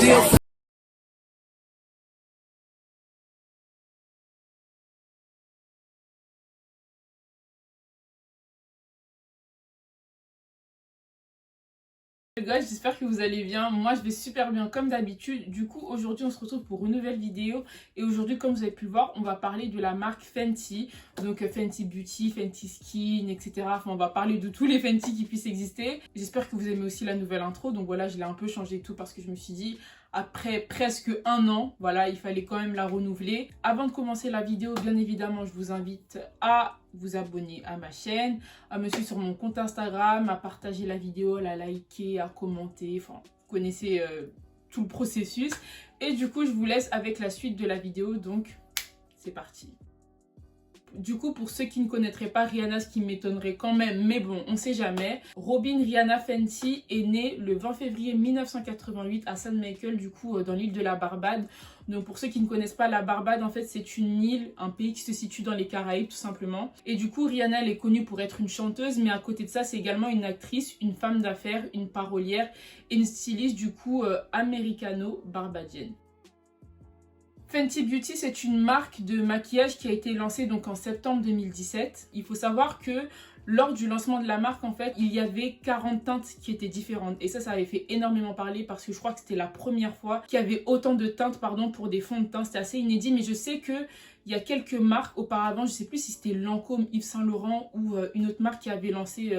Guys, j'espère que vous allez bien. Moi je vais super bien comme d'habitude. Du coup aujourd'hui on se retrouve pour une nouvelle vidéo. Et aujourd'hui, comme vous avez pu le voir, on va parler de la marque Fenty. Donc Fenty Beauty, Fenty Skin, etc. Enfin on va parler de tous les Fenty qui puissent exister. J'espère que vous aimez aussi la nouvelle intro. Donc voilà, je l'ai un peu changé et tout parce que je me suis dit, après presque un an, voilà, il fallait quand même la renouveler. Avant de commencer la vidéo, bien évidemment, je vous invite à vous abonner à ma chaîne, à me suivre sur mon compte Instagram, à partager la vidéo, à la liker, à commenter. Enfin, vous connaissez tout le processus. Et du coup, je vous laisse avec la suite de la vidéo. Donc, c'est parti. Du coup, pour ceux qui ne connaîtraient pas Rihanna, ce qui m'étonnerait quand même, mais bon, on sait jamais. Robyn Rihanna Fenty est née le 20 février 1988 à St. Michael, du coup, dans l'île de la Barbade. Donc pour ceux qui ne connaissent pas la Barbade, en fait, c'est une île, un pays qui se situe dans les Caraïbes, tout simplement. Et du coup, Rihanna, elle est connue pour être une chanteuse, mais à côté de ça, c'est également une actrice, une femme d'affaires, une parolière et une styliste, du coup, américano-barbadienne. Fenty Beauty, c'est une marque de maquillage qui a été lancée donc en septembre 2017. Il faut savoir que lors du lancement de la marque, en fait, il y avait 40 teintes qui étaient différentes. Et ça avait fait énormément parler parce que je crois que c'était la première fois qu'il y avait autant de teintes, pardon, pour des fonds de teint. C'était assez inédit, mais je sais que il y a quelques marques auparavant, je ne sais plus si c'était Lancôme, Yves Saint Laurent ou une autre marque qui avait lancé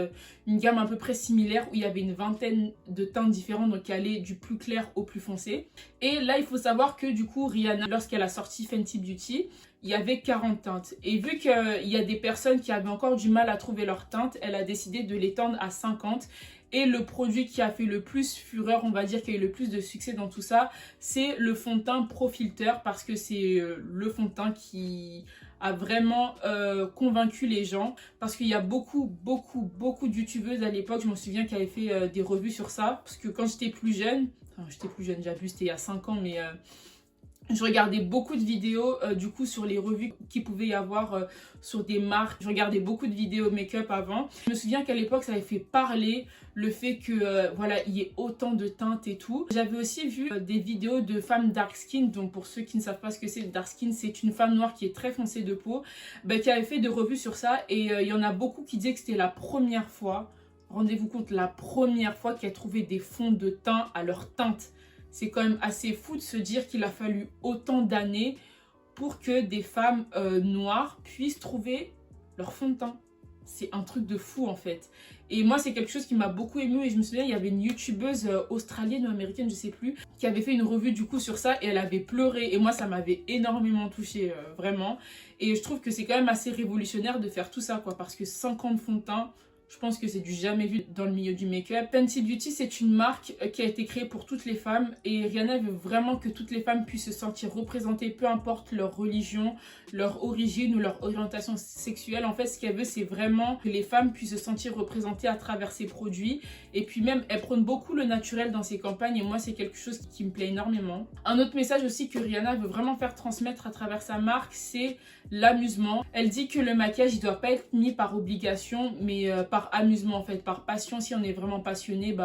une gamme à peu près similaire où il y avait une vingtaine de teintes différentes, donc qui allaient du plus clair au plus foncé. Et là, il faut savoir que du coup, Rihanna, lorsqu'elle a sorti Fenty Beauty, il y avait 40 teintes. Et vu qu'il y a des personnes qui avaient encore du mal à trouver leurs teintes, elle a décidé de l'étendre à 50. Et le produit qui a fait le plus fureur, on va dire, qui a eu le plus de succès dans tout ça, c'est le fond de teint Pro Filter, parce que c'est le fond de teint qui a vraiment convaincu les gens, parce qu'il y a beaucoup de youtubeuses à l'époque, je m'en souviens, qui avaient fait des revues sur ça, parce que quand j'étais plus jeune, j'ai vu, c'était il y a 5 ans, mais je regardais beaucoup de vidéos du coup sur les revues qu'il pouvait y avoir sur des marques. Je regardais beaucoup de vidéos make-up avant. Je me souviens qu'à l'époque ça avait fait parler le fait que voilà, il y ait autant de teintes et tout. J'avais aussi vu des vidéos de femmes dark skin. Donc pour ceux qui ne savent pas ce que c'est, dark skin, c'est une femme noire qui est très foncée de peau, qui avait fait des revues sur ça. Et il y en a beaucoup qui disaient que c'était la première fois, rendez-vous compte, la première fois qu'elles trouvaient des fonds de teint à leur teinte. C'est quand même assez fou de se dire qu'il a fallu autant d'années pour que des femmes noires puissent trouver leur fond de teint. C'est un truc de fou en fait. Et moi c'est quelque chose qui m'a beaucoup émue et je me souviens il y avait une youtubeuse australienne ou américaine, je sais plus, qui avait fait une revue du coup sur ça et elle avait pleuré et moi ça m'avait énormément touchée vraiment. Et je trouve que c'est quand même assez révolutionnaire de faire tout ça quoi, parce que 50 fonds de teint, je pense que c'est du jamais vu dans le milieu du make-up. Fenty Beauty, c'est une marque qui a été créée pour toutes les femmes et Rihanna veut vraiment que toutes les femmes puissent se sentir représentées, peu importe leur religion, leur origine ou leur orientation sexuelle. En fait, ce qu'elle veut, c'est vraiment que les femmes puissent se sentir représentées à travers ses produits. Et puis même, elle prône beaucoup le naturel dans ses campagnes et moi, c'est quelque chose qui me plaît énormément. Un autre message aussi que Rihanna veut vraiment faire transmettre à travers sa marque, c'est l'amusement. Elle dit que le maquillage, il doit pas être mis par obligation, mais par amusement en fait, par passion. Si on est vraiment passionné,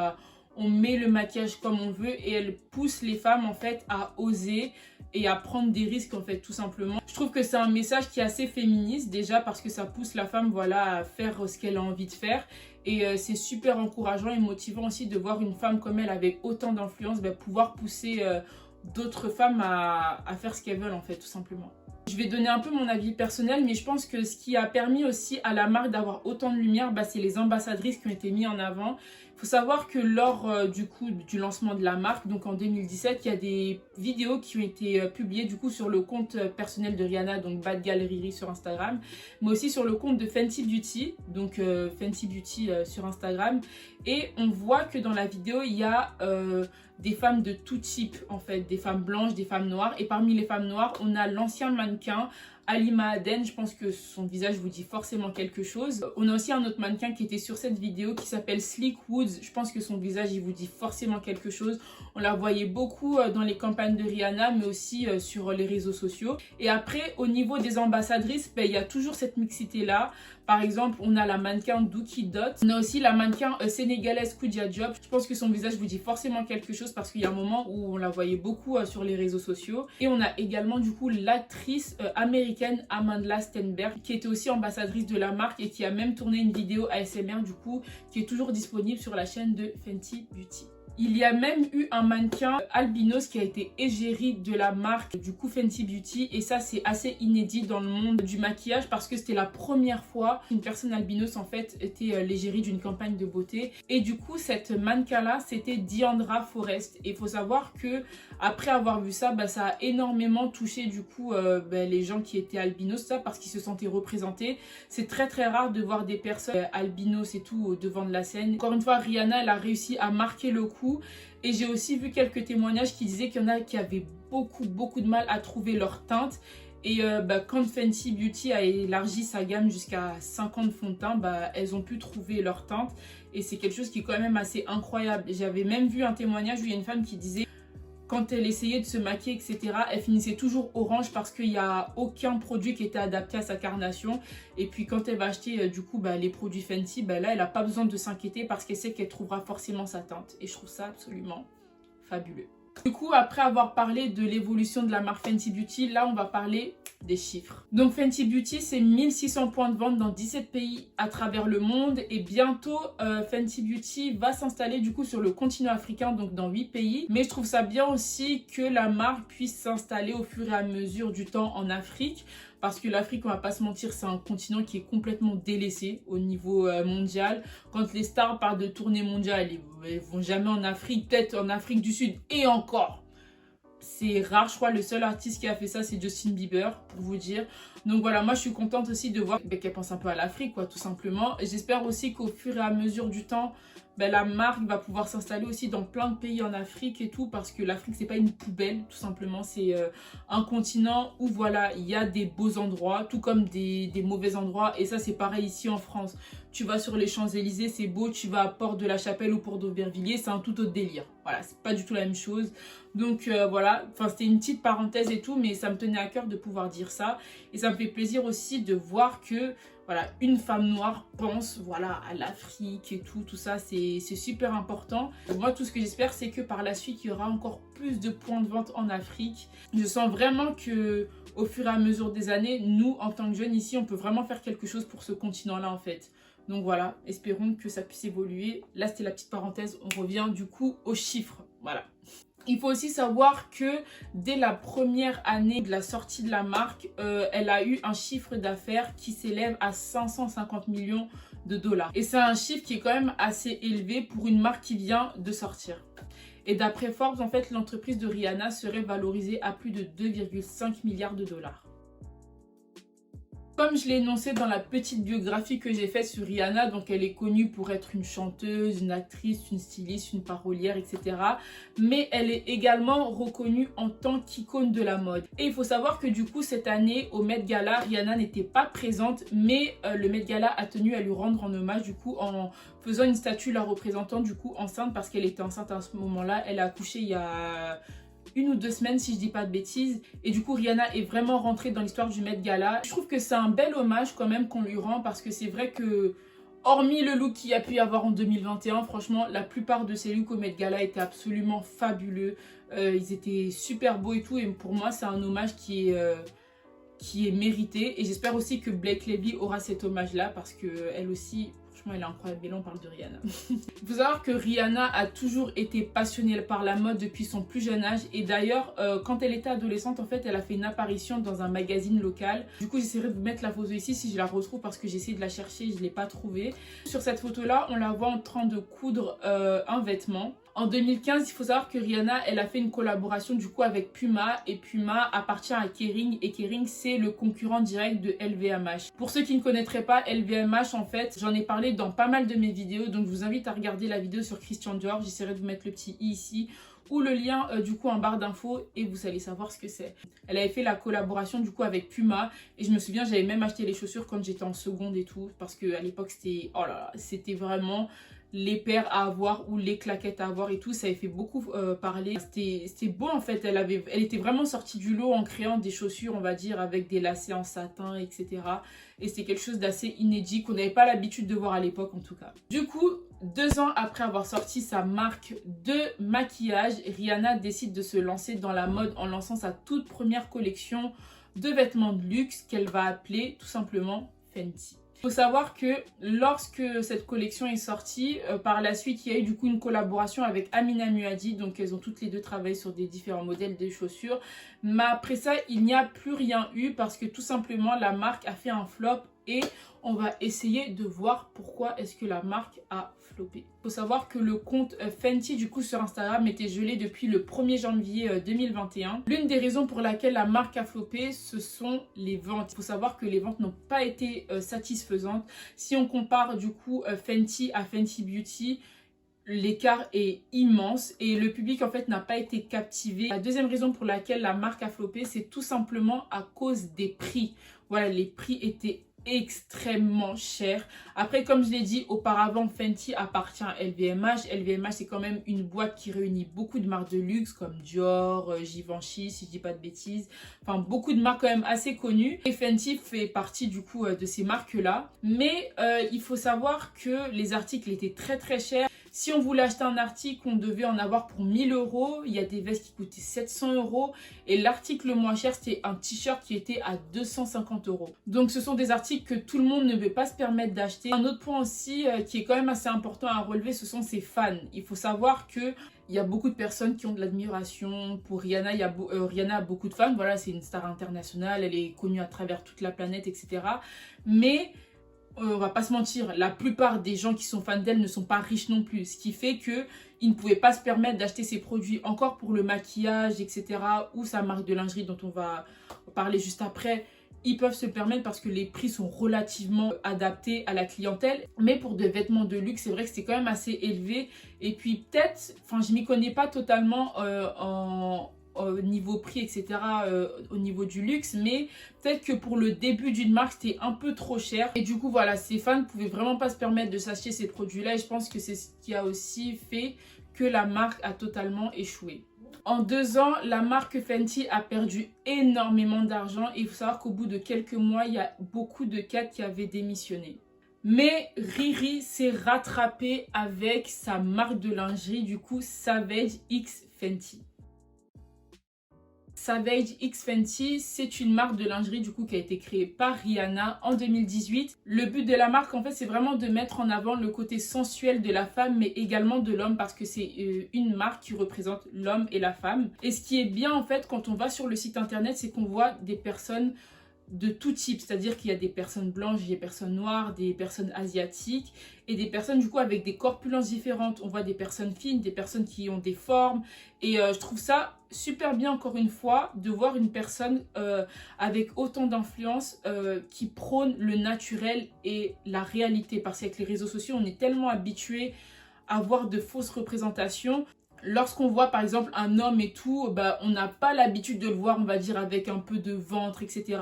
on met le maquillage comme on veut et elle pousse les femmes en fait à oser et à prendre des risques en fait, tout simplement. Je trouve que c'est un message qui est assez féministe déjà parce que ça pousse la femme voilà, à faire ce qu'elle a envie de faire. Et c'est super encourageant et motivant aussi de voir une femme comme elle avec autant d'influence pouvoir pousser d'autres femmes à faire ce qu'elles veulent en fait, tout simplement. Je vais donner un peu mon avis personnel, mais je pense que ce qui a permis aussi à la marque d'avoir autant de lumière, c'est les ambassadrices qui ont été mises en avant. Il faut savoir que lors du lancement de la marque, donc en 2017, il y a des vidéos qui ont été publiées du coup sur le compte personnel de Rihanna, donc Bad Gal Riri sur Instagram, mais aussi sur le compte de Fenty Beauty, donc Fenty Beauty sur Instagram. Et on voit que dans la vidéo, il y a des femmes de tout type en fait, des femmes blanches, des femmes noires. Et parmi les femmes noires, on a l'ancien mannequin Halima Aden, je pense que son visage vous dit forcément quelque chose. On a aussi un autre mannequin qui était sur cette vidéo qui s'appelle Slick Woods, je pense que son visage il vous dit forcément quelque chose. On la voyait beaucoup dans les campagnes de Rihanna, mais aussi sur les réseaux sociaux. Et après, au niveau des ambassadrices, il y a toujours cette mixité là, Par exemple, on a la mannequin Dookie Dot. On a aussi la mannequin sénégalaise Koudia Diop. Je pense que son visage vous dit forcément quelque chose parce qu'il y a un moment où on la voyait beaucoup sur les réseaux sociaux. Et on a également du coup l'actrice américaine Amandla Stenberg qui était aussi ambassadrice de la marque et qui a même tourné une vidéo ASMR du coup qui est toujours disponible sur la chaîne de Fenty Beauty. Il y a même eu un mannequin albinos qui a été égérie de la marque du coup Fenty Beauty et ça c'est assez inédit dans le monde du maquillage parce que c'était la première fois qu'une personne albinos en fait était l'égérie d'une campagne de beauté et du coup cette mannequin là c'était Diandra Forrest et il faut savoir que après avoir vu ça ça a énormément touché du coup les gens qui étaient albinos ça parce qu'ils se sentaient représentés. C'est très rare de voir des personnes albinos et tout au devant de la scène. Encore une fois Rihanna elle a réussi à marquer le coup. Et j'ai aussi vu quelques témoignages qui disaient qu'il y en a qui avaient beaucoup de mal à trouver leur teinte. Et quand Fenty Beauty a élargi sa gamme jusqu'à 50 fonds de teint, elles ont pu trouver leur teinte. Et c'est quelque chose qui est quand même assez incroyable. J'avais même vu un témoignage où il y a une femme qui disait quand elle essayait de se maquiller, etc., elle finissait toujours orange parce qu'il n'y a aucun produit qui était adapté à sa carnation. Et puis quand elle va acheter du coup les produits Fenty, là elle n'a pas besoin de s'inquiéter parce qu'elle sait qu'elle trouvera forcément sa teinte. Et je trouve ça absolument fabuleux. Du coup, après avoir parlé de l'évolution de la marque Fenty Beauty, là on va parler des chiffres. Donc Fenty Beauty, c'est 1600 points de vente dans 17 pays à travers le monde. Et bientôt, Fenty Beauty va s'installer du coup sur le continent africain, donc dans 8 pays. Mais je trouve ça bien aussi que la marque puisse s'installer au fur et à mesure du temps en Afrique. Parce que l'Afrique, on va pas se mentir, c'est un continent qui est complètement délaissé au niveau mondial. Quand les stars parlent de tournée mondiale, ils vont jamais en Afrique, peut-être en Afrique du Sud et encore. C'est rare, je crois, le seul artiste qui a fait ça, c'est Justin Bieber, pour vous dire. Donc voilà, moi je suis contente aussi de voir qu'elle pense un peu à l'Afrique, quoi, tout simplement. Et j'espère aussi qu'au fur et à mesure du temps, la marque va pouvoir s'installer aussi dans plein de pays en Afrique et tout, parce que l'Afrique, c'est pas une poubelle, tout simplement. C'est un continent où, voilà, il y a des beaux endroits, tout comme des mauvais endroits. Et ça, c'est pareil ici en France. Tu vas sur les Champs-Élysées, c'est beau. Tu vas à Porte de la Chapelle ou Porte d'Aubervilliers, c'est un tout autre délire. Voilà, c'est pas du tout la même chose. Donc voilà, enfin c'était une petite parenthèse et tout, mais ça me tenait à cœur de pouvoir dire ça. Et ça me fait plaisir aussi de voir que voilà, une femme noire pense voilà, à l'Afrique et tout ça, c'est super important. Moi, tout ce que j'espère, c'est que par la suite, il y aura encore plus de points de vente en Afrique. Je sens vraiment que au fur et à mesure des années, nous, en tant que jeunes ici, on peut vraiment faire quelque chose pour ce continent-là, en fait. Donc voilà, espérons que ça puisse évoluer. Là, c'était la petite parenthèse. On revient du coup aux chiffres. Voilà. Il faut aussi savoir que dès la première année de la sortie de la marque, elle a eu un chiffre d'affaires qui s'élève à 550 millions de dollars. Et c'est un chiffre qui est quand même assez élevé pour une marque qui vient de sortir. Et d'après Forbes, en fait, l'entreprise de Rihanna serait valorisée à plus de 2,5 milliards de dollars. Comme je l'ai énoncé dans la petite biographie que j'ai faite sur Rihanna, donc elle est connue pour être une chanteuse, une actrice, une styliste, une parolière, etc. Mais elle est également reconnue en tant qu'icône de la mode. Et il faut savoir que du coup cette année au Met Gala, Rihanna n'était pas présente, mais le Met Gala a tenu à lui rendre en hommage du coup en faisant une statue la représentant du coup enceinte parce qu'elle était enceinte à ce moment-là. Elle a accouché il y a 1 ou 2 semaines si je dis pas de bêtises, et du coup Rihanna est vraiment rentrée dans l'histoire du Met Gala. Je trouve que c'est un bel hommage quand même qu'on lui rend parce que c'est vrai que hormis le look qu'il y a pu y avoir en 2021, franchement la plupart de ces looks au Met Gala étaient absolument fabuleux, ils étaient super beaux et tout, et pour moi c'est un hommage qui est mérité, et j'espère aussi que Blake Lively aura cet hommage là parce que elle aussi, elle est incroyable. Mais là on parle de Rihanna. Il faut savoir que Rihanna a toujours été passionnée par la mode depuis son plus jeune âge. Et d'ailleurs, quand elle était adolescente, en fait, elle a fait une apparition dans un magazine local. Du coup, j'essaierai de vous mettre la photo ici si je la retrouve parce que j'ai essayé de la chercher et je ne l'ai pas trouvée. Sur cette photo-là, on la voit en train de coudre un vêtement. En 2015, il faut savoir que Rihanna, elle a fait une collaboration du coup avec Puma, et Puma appartient à Kering, et Kering c'est le concurrent direct de LVMH. Pour ceux qui ne connaîtraient pas LVMH, en fait, j'en ai parlé dans pas mal de mes vidéos, donc je vous invite à regarder la vidéo sur Christian Dior, j'essaierai de vous mettre le petit i ici, ou le lien du coup en barre d'infos, et vous allez savoir ce que c'est. Elle avait fait la collaboration du coup avec Puma, et je me souviens, j'avais même acheté les chaussures quand j'étais en seconde et tout, parce que à l'époque c'était, oh là là, c'était vraiment les paires à avoir ou les claquettes à avoir et tout. Ça avait fait beaucoup parler. C'était beau en fait. Elle était vraiment sortie du lot en créant des chaussures, on va dire, avec des lacets en satin, etc. Et c'était quelque chose d'assez inédit qu'on n'avait pas l'habitude de voir à l'époque en tout cas. Du coup, 2 ans après avoir sorti sa marque de maquillage, Rihanna décide de se lancer dans la mode en lançant sa toute première collection de vêtements de luxe qu'elle va appeler tout simplement Fenty. Il faut savoir que lorsque cette collection est sortie, par la suite, il y a eu du coup une collaboration avec Amina Muaddi. Donc, elles ont toutes les deux travaillé sur des différents modèles de chaussures. Mais après ça, il n'y a plus rien eu parce que tout simplement, la marque a fait un flop et on va essayer de voir pourquoi est-ce que la marque a floppé. Il faut savoir que le compte Fenty du coup sur Instagram était gelé depuis le 1er janvier 2021. L'une des raisons pour laquelle la marque a floppé, ce sont les ventes. Il faut savoir que les ventes n'ont pas été satisfaisantes. Si on compare du coup Fenty à Fenty Beauty, l'écart est immense et le public en fait n'a pas été captivé. La deuxième raison pour laquelle la marque a floppé, c'est tout simplement à cause des prix. Voilà, les prix étaient extrêmement cher. Après, comme je l'ai dit auparavant, Fenty appartient à LVMH. LVMH, c'est quand même une boîte qui réunit beaucoup de marques de luxe comme Dior, Givenchy, si je dis pas de bêtises. Enfin, beaucoup de marques quand même assez connues. Et Fenty fait partie du coup de ces marques-là. Mais il faut savoir que les articles étaient très très chers. Si on voulait acheter un article, on devait en avoir pour 1000 €. Il y a des vestes qui coûtaient 700 €. Et l'article le moins cher, c'était un t-shirt qui était à 250 €. Donc, ce sont des articles que tout le monde ne veut pas se permettre d'acheter. Un autre point aussi qui est quand même assez important à relever, ce sont ses fans. Il faut savoir que il y a beaucoup de personnes qui ont de l'admiration pour Rihanna. Rihanna a beaucoup de fans. Voilà, c'est une star internationale. Elle est connue à travers toute la planète, etc. Mais on va pas se mentir, la plupart des gens qui sont fans d'elle ne sont pas riches non plus. Ce qui fait qu'ils ne pouvaient pas se permettre d'acheter ses produits encore pour le maquillage, etc. ou sa marque de lingerie dont on va parler juste après. Ils peuvent se permettre parce que les prix sont relativement adaptés à la clientèle. Mais pour des vêtements de luxe, c'est vrai que c'est quand même assez élevé. Et puis peut-être, enfin je m'y connais pas totalement au niveau prix, etc., au niveau du luxe, mais peut-être que pour le début d'une marque, c'était un peu trop cher. Et du coup, voilà, ces fans ne pouvaient vraiment pas se permettre de s'acheter ces produits-là. Et je pense que c'est ce qui a aussi fait que la marque a totalement échoué. En 2 ans, la marque Fenty a perdu énormément d'argent et il faut savoir qu'au bout de quelques mois, il y a beaucoup de cadres qui avaient démissionné. Mais Riri s'est rattrapée avec sa marque de lingerie, du coup Savage X Fenty. Savage X Fenty, c'est une marque de lingerie du coup qui a été créée par Rihanna en 2018. Le but de la marque en fait c'est vraiment de mettre en avant le côté sensuel de la femme mais également de l'homme parce que c'est une marque qui représente l'homme et la femme. Et ce qui est bien en fait quand on va sur le site internet c'est qu'on voit des personnes de tout type, c'est-à-dire qu'il y a des personnes blanches, des personnes noires, des personnes asiatiques et des personnes du coup avec des corpulences différentes. On voit des personnes fines, des personnes qui ont des formes et je trouve ça super bien encore une fois de voir une personne avec autant d'influence qui prône le naturel et la réalité parce qu'avec les réseaux sociaux on est tellement habitué à voir de fausses représentations. Lorsqu'on voit par exemple un homme et tout, bah, on n'a pas l'habitude de le voir, on va dire, avec un peu de ventre, etc.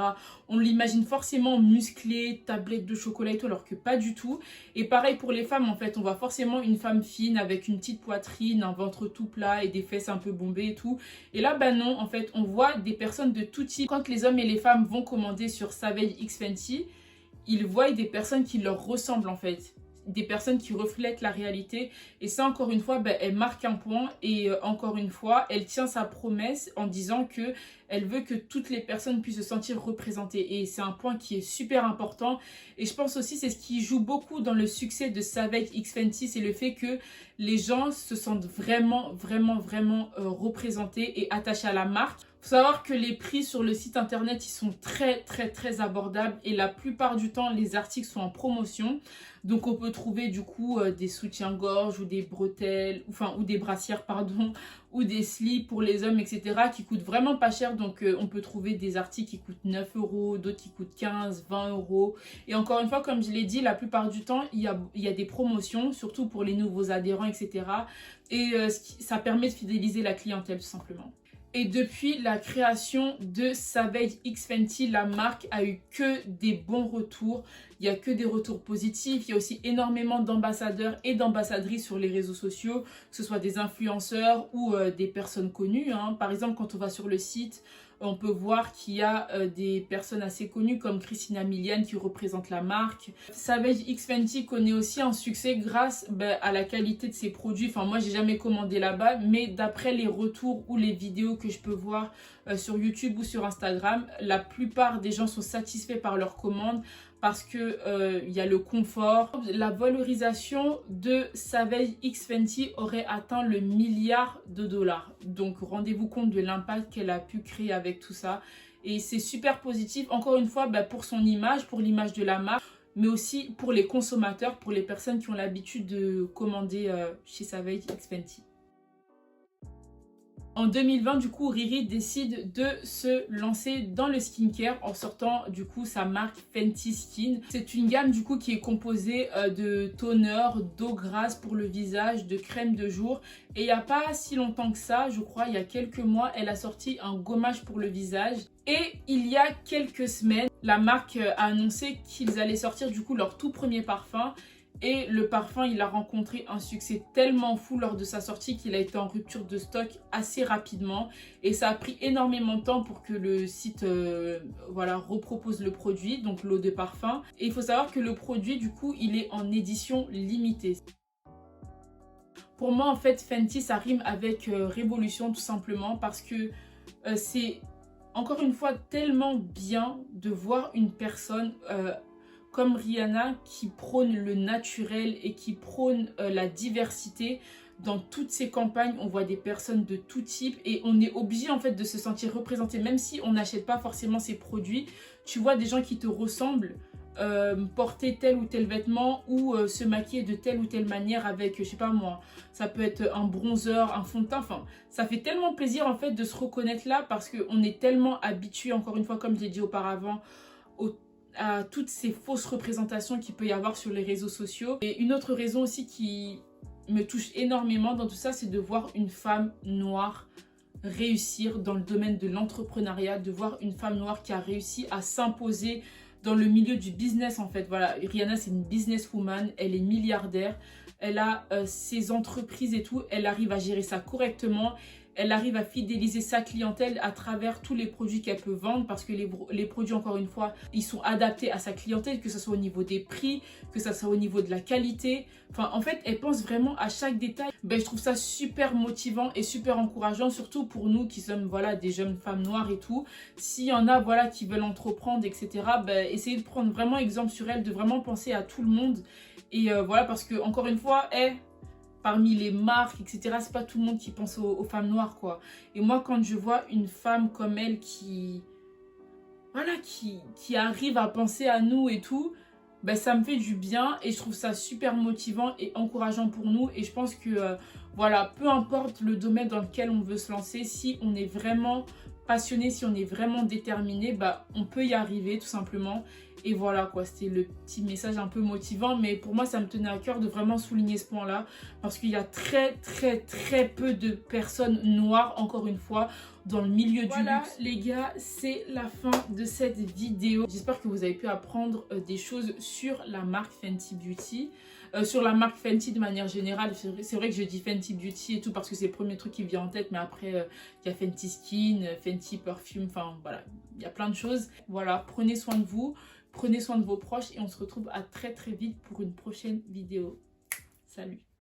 On l'imagine forcément musclé, tablette de chocolat et tout, alors que pas du tout. Et pareil pour les femmes, en fait, on voit forcément une femme fine avec une petite poitrine, un ventre tout plat et des fesses un peu bombées et tout. Et là, bah non, en fait, on voit des personnes de tout type. Quand les hommes et les femmes vont commander sur Savage X Fenty, ils voient des personnes qui leur ressemblent en fait. Des personnes qui reflètent la réalité et ça encore une fois elle marque un point et encore une fois elle tient sa promesse en disant que elle veut que toutes les personnes puissent se sentir représentées et c'est un point qui est super important et je pense aussi c'est ce qui joue beaucoup dans le succès de Savage X Fenty, c'est le fait que les gens se sentent vraiment représentés et attachés à la marque. Faut savoir que les prix sur le site internet ils sont très abordables et la plupart du temps les articles sont en promotion. Donc on peut trouver du coup des soutiens-gorge ou des bretelles, ou des brassières pardon, ou des slips pour les hommes etc. qui coûtent vraiment pas cher. Donc on peut trouver des articles qui coûtent 9 €, d'autres qui coûtent 15, 20 €. Et encore une fois comme je l'ai dit, la plupart du temps il y a des promotions, surtout pour les nouveaux adhérents etc. Et ça permet de fidéliser la clientèle tout simplement. Et depuis la création de Savage X Fenty, la marque a eu que des bons retours. Il n'y a que des retours positifs. Il y a aussi énormément d'ambassadeurs et d'ambassadrices sur les réseaux sociaux, que ce soit des influenceurs ou des personnes connues, hein. Par exemple, quand on va sur le site, on peut voir qu'il y a des personnes assez connues comme Christina Milian qui représente la marque. Savage X Fenty connaît aussi un succès grâce à la qualité de ses produits. Enfin, moi, j'ai jamais commandé là-bas, mais d'après les retours ou les vidéos que je peux voir sur YouTube ou sur Instagram, la plupart des gens sont satisfaits par leurs commandes parce que y a le confort. La valorisation de Savage X Fenty aurait atteint le milliard de dollars. Donc rendez-vous compte de l'impact qu'elle a pu créer avec tout ça. Et c'est super positif, encore une fois, pour son image, pour l'image de la marque, mais aussi pour les consommateurs, pour les personnes qui ont l'habitude de commander chez Savage X Fenty. En 2020, du coup, Riri décide de se lancer dans le skincare en sortant, du coup, sa marque Fenty Skin. C'est une gamme, du coup, qui est composée de toner, d'eau grasse pour le visage, de crème de jour. Et il n'y a pas si longtemps que ça, je crois, il y a quelques mois, elle a sorti un gommage pour le visage. Et il y a quelques semaines, la marque a annoncé qu'ils allaient sortir, du coup, leur tout premier parfum. Et le parfum, il a rencontré un succès tellement fou lors de sa sortie qu'il a été en rupture de stock assez rapidement. Et ça a pris énormément de temps pour que le site repropose le produit, donc l'eau de parfum. Et il faut savoir que le produit, du coup, il est en édition limitée. Pour moi, en fait, Fenty, ça rime avec révolution tout simplement parce que c'est encore une fois tellement bien de voir une personne comme Rihanna qui prône le naturel et qui prône la diversité. Dans toutes ses campagnes, on voit des personnes de tout type et on est obligé en fait de se sentir représenté, même si on n'achète pas forcément ses produits. Tu vois des gens qui te ressemblent porter tel ou tel vêtement ou se maquiller de telle ou telle manière avec, je sais pas moi, ça peut être un bronzer, un fond de teint, enfin, ça fait tellement plaisir en fait de se reconnaître là parce qu'on est tellement habitué, encore une fois, comme je l'ai dit auparavant, à toutes ces fausses représentations qu'il peut y avoir sur les réseaux sociaux. Et une autre raison aussi qui me touche énormément dans tout ça, c'est de voir une femme noire réussir dans le domaine de l'entrepreneuriat, de voir une femme noire qui a réussi à s'imposer dans le milieu du business en fait. Voilà, Rihanna c'est une businesswoman, elle est milliardaire, elle a ses entreprises et tout, elle arrive à gérer ça correctement. Elle arrive à fidéliser sa clientèle à travers tous les produits qu'elle peut vendre parce que les produits, encore une fois, ils sont adaptés à sa clientèle, que ce soit au niveau des prix, que ce soit au niveau de la qualité. Enfin, en fait, elle pense vraiment à chaque détail. Je trouve ça super motivant et super encourageant, surtout pour nous qui sommes des jeunes femmes noires et tout. S'il y en a qui veulent entreprendre, etc., essayez de prendre vraiment exemple sur elle, de vraiment penser à tout le monde. Et parce que, encore une fois, parmi les marques, etc., c'est pas tout le monde qui pense aux femmes noires, quoi. Et moi, quand je vois une femme comme elle qui arrive à penser à nous et tout, ça me fait du bien et je trouve ça super motivant et encourageant pour nous. Et je pense que, peu importe le domaine dans lequel on veut se lancer, si on est vraiment passionné, si on est vraiment déterminé, on peut y arriver tout simplement. Et voilà quoi, c'était le petit message un peu motivant, mais pour moi ça me tenait à cœur de vraiment souligner ce point là parce qu'il y a très peu de personnes noires, encore une fois, dans le milieu du luxe. Les gars, c'est la fin de cette vidéo. J'espère que vous avez pu apprendre des choses sur la marque Fenty Beauty. Sur la marque Fenty de manière générale, c'est vrai que je dis Fenty Beauty et tout parce que c'est le premier truc qui me vient en tête, mais après il y a Fenty Skin, Fenty Perfume, enfin voilà, il y a plein de choses. Voilà, prenez soin de vous, prenez soin de vos proches et on se retrouve à très vite pour une prochaine vidéo. Salut!